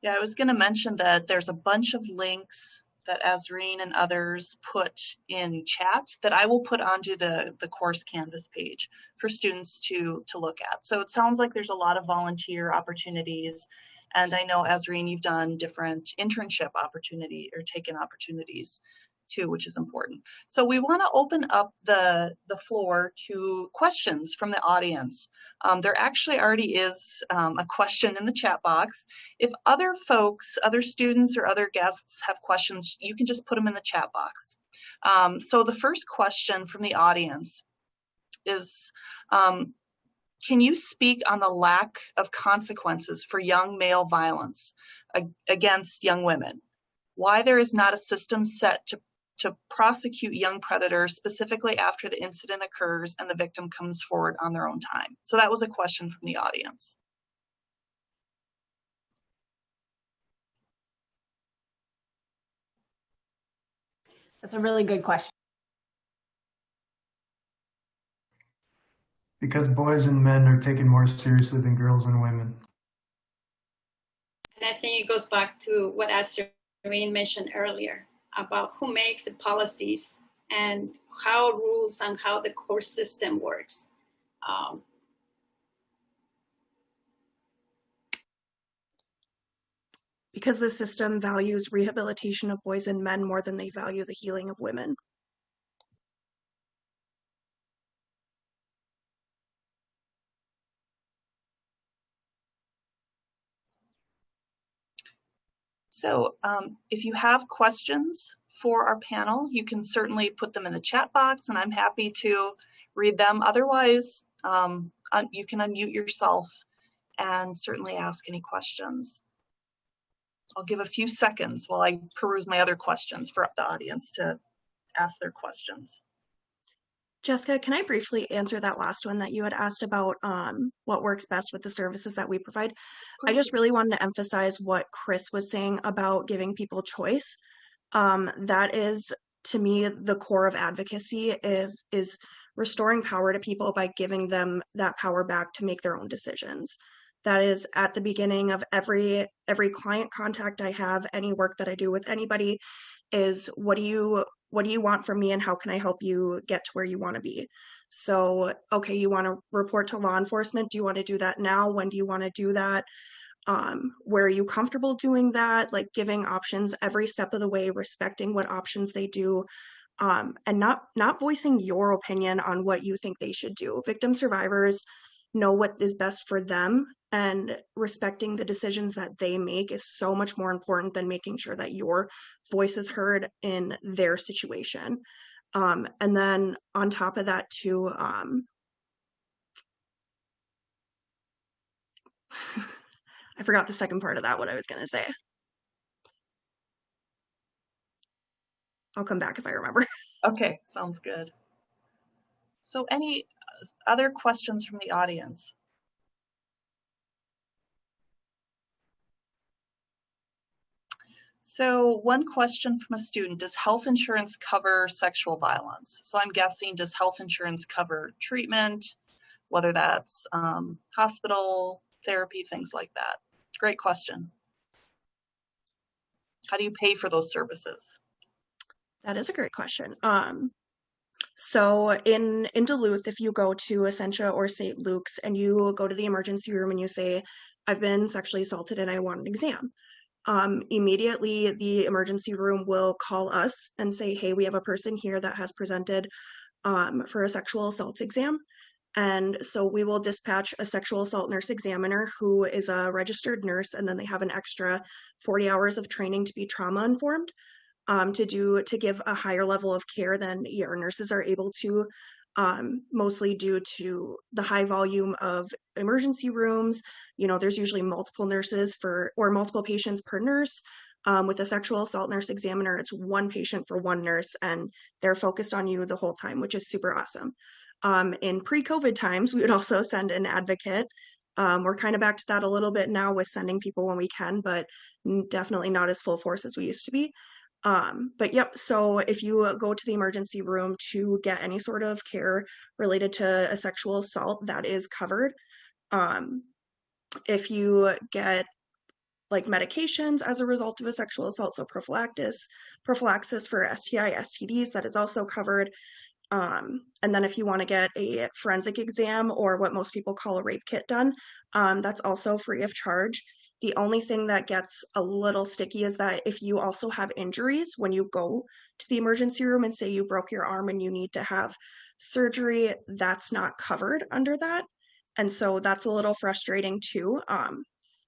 Yeah, I was going to mention that there's a bunch of links that Azreen and others put in chat that I will put onto the course Canvas page for students to look at. So it sounds like there's a lot of volunteer opportunities. And I know, Azreen, you've done different internship opportunity or taken opportunities too, which is important. So we want to open up the floor to questions from the audience. There actually already is a question in the chat box. If other folks, other students or other guests have questions, you can just put them in the chat box. So the first question from the audience is, can you speak on the lack of consequences for young male violence against young women? Why there is not a system set to prosecute young predators, specifically after the incident occurs and the victim comes forward on their own time? So that was a question from the audience. That's a really good question. Because boys and men are taken more seriously than girls and women. And I think it goes back to what Azreen mentioned earlier about who makes the policies and how rules and how the court system works. Because the system values rehabilitation of boys and men more than they value the healing of women. So if you have questions for our panel, you can certainly put them in the chat box and I'm happy to read them. Otherwise, you can unmute yourself and certainly ask any questions. I'll give a few seconds while I peruse my other questions for the audience to ask their questions. Jessica, can I briefly answer that last one that you had asked about what works best with the services that we provide? I just really wanted to emphasize what Chris was saying about giving people choice. That is, to me, the core of advocacy is restoring power to people by giving them that power back to make their own decisions. That is at the beginning of every client contact I have, any work that I do with anybody, is what do you want from me and how can I help you get to where you want to be? So, okay, you want to report to law enforcement. Do you want to do that now? When do you want to do that? Where are you comfortable doing that? Like giving options every step of the way, respecting what options they do, and not voicing your opinion on what you think they should do. Victim survivors know what is best for them, and respecting the decisions that they make is so much more important than making sure that your voice is heard in their situation. And then on top of that too, I forgot the second part of that, what I was going to say. I'll come back if I remember. Okay, sounds good. So any other questions from the audience? So one question from a student, does health insurance cover sexual violence? So I'm guessing, does health insurance cover treatment, whether that's hospital, therapy, things like that? Great question. How do you pay for those services? That is a great question. So in Duluth, if you go to Essentia or St. Luke's and you go to the emergency room and you say, I've been sexually assaulted and I want an exam, immediately the emergency room will call us and say, hey, we have a person here that has presented for a sexual assault exam. And so we will dispatch a sexual assault nurse examiner who is a registered nurse, and then they have an extra 40 hours of training to be trauma informed, to give a higher level of care than ER nurses are able to, mostly due to the high volume of emergency rooms. You know, there's usually multiple nurses or multiple patients per nurse. With a sexual assault nurse examiner, it's one patient for one nurse, and they're focused on you the whole time, which is super awesome. In pre-COVID times, we would also send an advocate. We're kind of back to that a little bit now with sending people when we can, but definitely not as full force as we used to be. But yep, so if you go to the emergency room to get any sort of care related to a sexual assault, that is covered. If you get like medications as a result of a sexual assault, so prophylaxis for STI, STDs, that is also covered. And then if you want to get a forensic exam or what most people call a rape kit done, that's also free of charge. The only thing that gets a little sticky is that if you also have injuries when you go to the emergency room and say you broke your arm and you need to have surgery, that's not covered under that. And so that's a little frustrating too.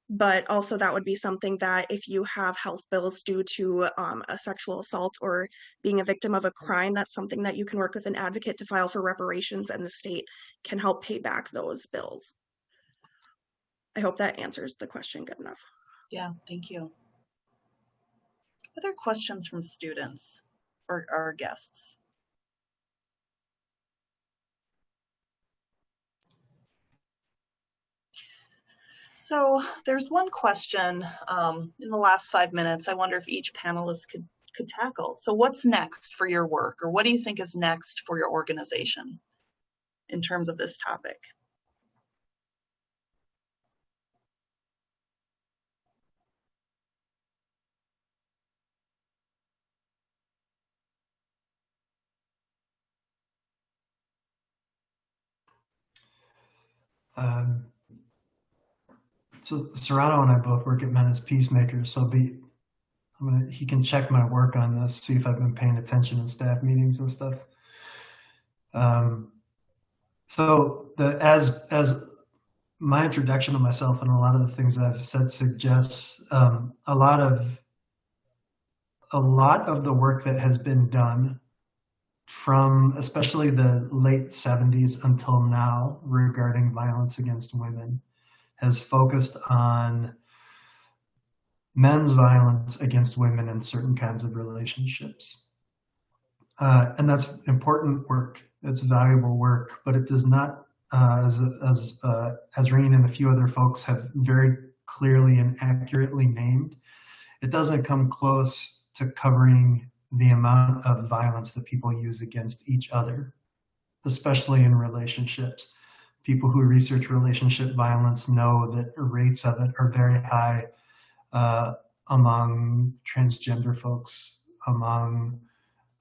But also that would be something that if you have health bills due to a sexual assault or being a victim of a crime, that's something that you can work with an advocate to file for reparations, and the state can help pay back those bills. I hope that answers the question good enough. Yeah, thank you. Other questions from students or our guests? So there's one question in the last 5 minutes I wonder if each panelist could tackle. So what's next for your work, or what do you think is next for your organization in terms of this topic? So Serrano and I both work at Men as Peacemakers, so he can check my work on this, see if I've been paying attention in staff meetings and stuff. So as my introduction to myself and a lot of the things I've said suggests, a lot of the work that has been done from especially the late 70s until now regarding violence against women has focused on men's violence against women in certain kinds of relationships. And that's important work. It's valuable work, but it does not, as Azreen and a few other folks have very clearly and accurately named, it doesn't come close to covering the amount of violence that people use against each other, especially in relationships. People who research relationship violence know that rates of it are very high among transgender folks, among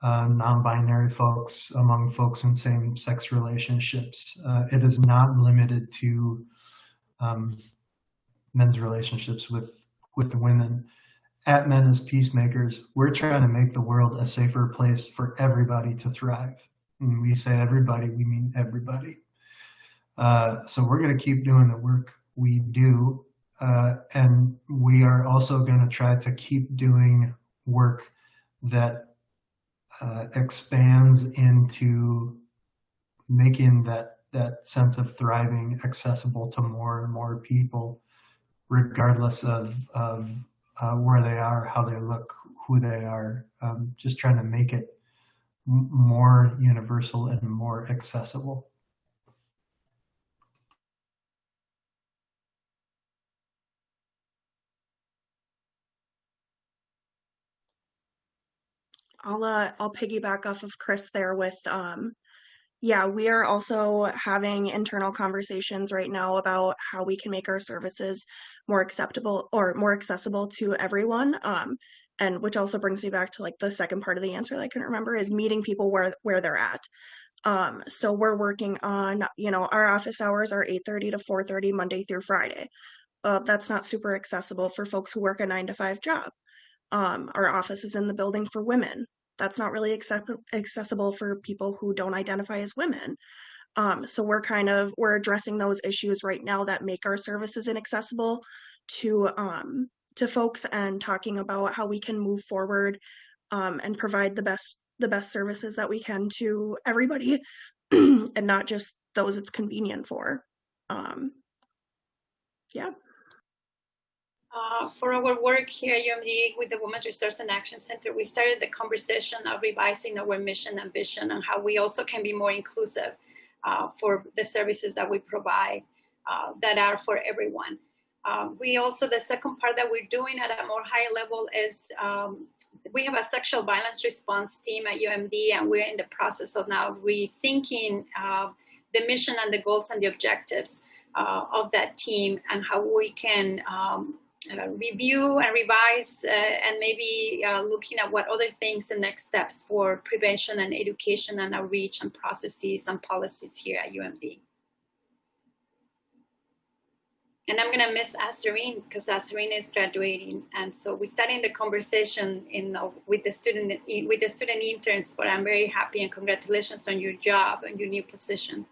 non-binary folks, among folks in same-sex relationships. It is not limited to men's relationships with women. At Men as Peacemakers, we're trying to make the world a safer place for everybody to thrive. When we say everybody, we mean everybody. So we're going to keep doing the work we do, and we are also going to try to keep doing work that expands into making that sense of thriving accessible to more and more people, regardless of where they are, how they look, who they are. Just trying to make it more universal and more accessible. I'll piggyback off of Chris there with yeah, we are also having internal conversations right now about how we can make our services more acceptable or more accessible to everyone. And which also brings me back to like the second part of the answer that I couldn't remember is meeting people where they're at. So we're working on, our office hours are 8:30 to 4:30 Monday through Friday. That's not super accessible for folks who work a 9-to-5 job. Our office is in the building for women. That's not really accessible for people who don't identify as women. So we're addressing those issues right now that make our services inaccessible to folks, and talking about how we can move forward and provide the best services that we can to everybody and not just those it's convenient for. Yeah. For our work here at IonE with the Women's Resource and Action Center, we started the conversation of revising our mission and vision and how we also can be more inclusive for the services that we provide that are for everyone. We also, the second part that we're doing at a more higher level is we have a sexual violence response team at UMD, and we're in the process of now rethinking the mission and the goals and the objectives of that team, and how we can review and revise and maybe looking at what other things and next steps for prevention and education and outreach and processes and policies here at UMD. And I'm going to miss Azreen because Azreen is graduating, and so we're starting the conversation with the student interns. But I'm very happy and congratulations on your job and your new position.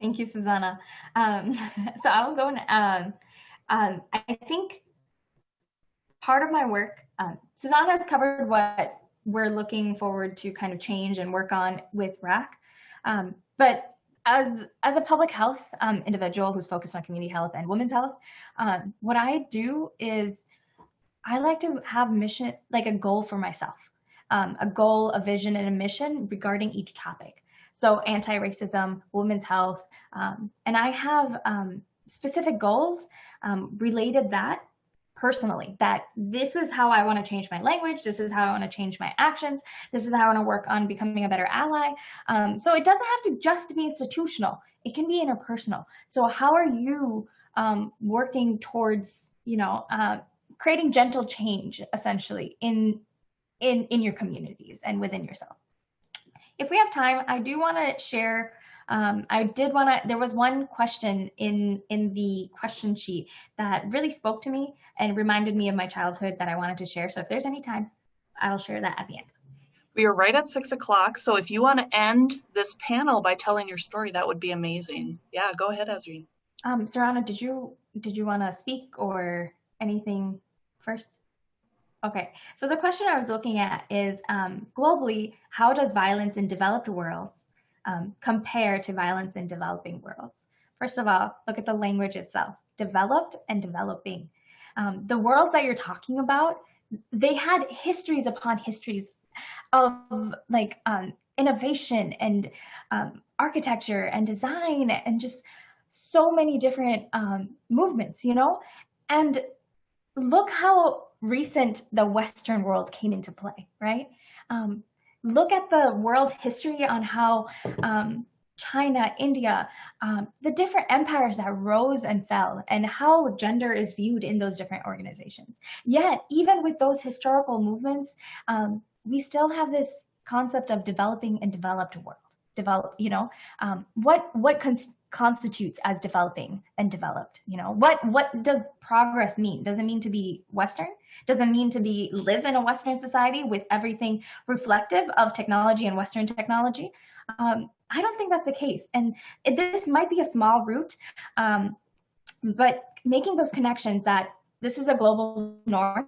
Thank you, Susana. So I will go and I think part of my work, Susana has covered what we're looking forward to kind of change and work on with RAC. But as a public health individual who's focused on community health and women's health, what I do is I like to have mission, like a goal for myself, a goal, a vision, and a mission regarding each topic. So anti-racism, women's health, and I have specific goals related that personally, that this is how I want to change my language, this is how I want to change my actions, this is how I want to work on becoming a better ally. So it doesn't have to just be institutional, it can be interpersonal. So how are you working towards, creating gentle change essentially in your communities and within yourself? If we have time, I do want to share, there was one question in the question sheet that really spoke to me and reminded me of my childhood that I wanted to share. So if there's any time, I'll share that at the end. We are right at 6 o'clock. So if you want to end this panel by telling your story, that would be amazing. Yeah, go ahead, Azreen. Serrano, did you want to speak or anything first? Okay, so the question I was looking at is globally, how does violence in developed worlds compare to violence in developing worlds? First of all, look at the language itself, developed and developing. The worlds that you're talking about, they had histories upon histories of like innovation and architecture and design and just so many different movements, you know? And look how recent the Western world came into play, right? Look at the world history on how China, India, the different empires that rose and fell, and how gender is viewed in those different organizations. Yet, even with those historical movements, we still have this concept of developing and developed world. You know, what constitutes as developing and developed? You know, what does progress mean? Does it mean to be Western? Does it mean to live in a Western society with everything reflective of technology and Western technology? I don't think that's the case. And this might be a small root, but making those connections that this is a global North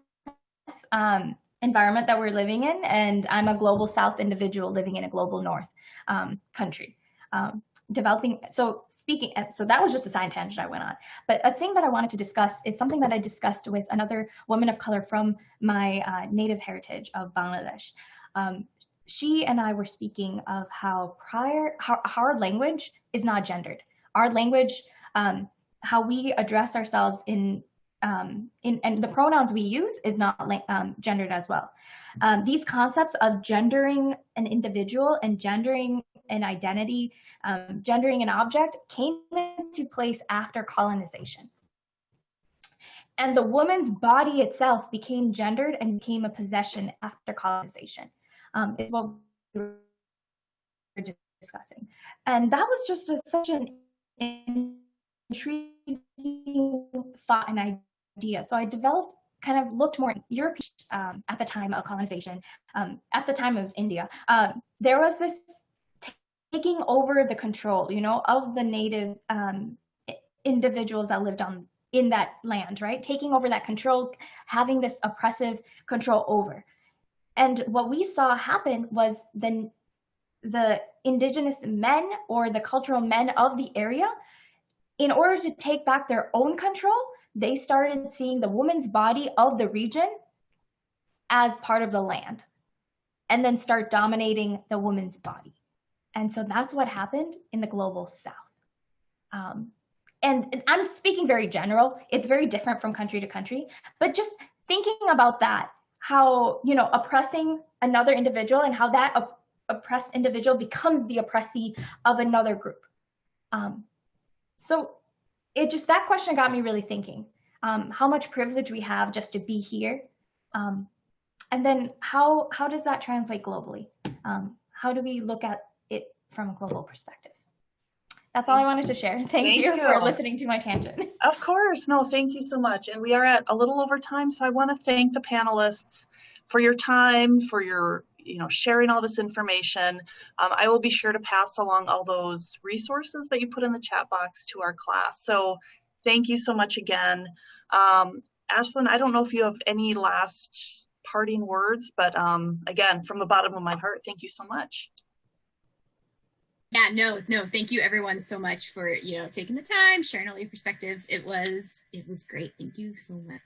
environment that we're living in, and I'm a global South individual living in a global North country. Developing, so that was just a side tangent I went on. But a thing that I wanted to discuss is something that I discussed with another woman of color from my native heritage of Bangladesh. She and I were speaking of how our language is not gendered. Our language, how we address ourselves and the pronouns we use is not gendered as well. These concepts of gendering an individual and gendering an identity, gendering an object came into place after colonization. And the woman's body itself became gendered and became a possession after colonization. Is what we were discussing. And that was just such an intriguing thought and idea. So I developed, kind of looked more European at the time of colonization. At the time it was India. There was this taking over the control, you know, of the native individuals that lived in that land, right? Taking over that control, having this oppressive control over. And what we saw happen was the indigenous men or the cultural men of the area, in order to take back their own control, they started seeing the woman's body of the region as part of the land, and then start dominating the woman's body. And so that's what happened in the global South. And I'm speaking very general. It's very different from country to country, but just thinking about that, how, you know, oppressing another individual and how that oppressed individual becomes the oppressee of another group. So that question got me really thinking, how much privilege we have just to be here. And then how does that translate globally? How do we look at it from a global perspective? That's all I wanted to share. Thank you for listening to my tangent. Of course. No, thank you so much. And we are at a little over time, so I want to thank the panelists for your time, for your sharing all this information. I will be sure to pass along all those resources that you put in the chat box to our class. So thank you so much again. Ashlyn, I don't know if you have any last parting words, but again, from the bottom of my heart, thank you so much. Yeah, no, thank you everyone so much for, taking the time, sharing all your perspectives. It was great. Thank you so much.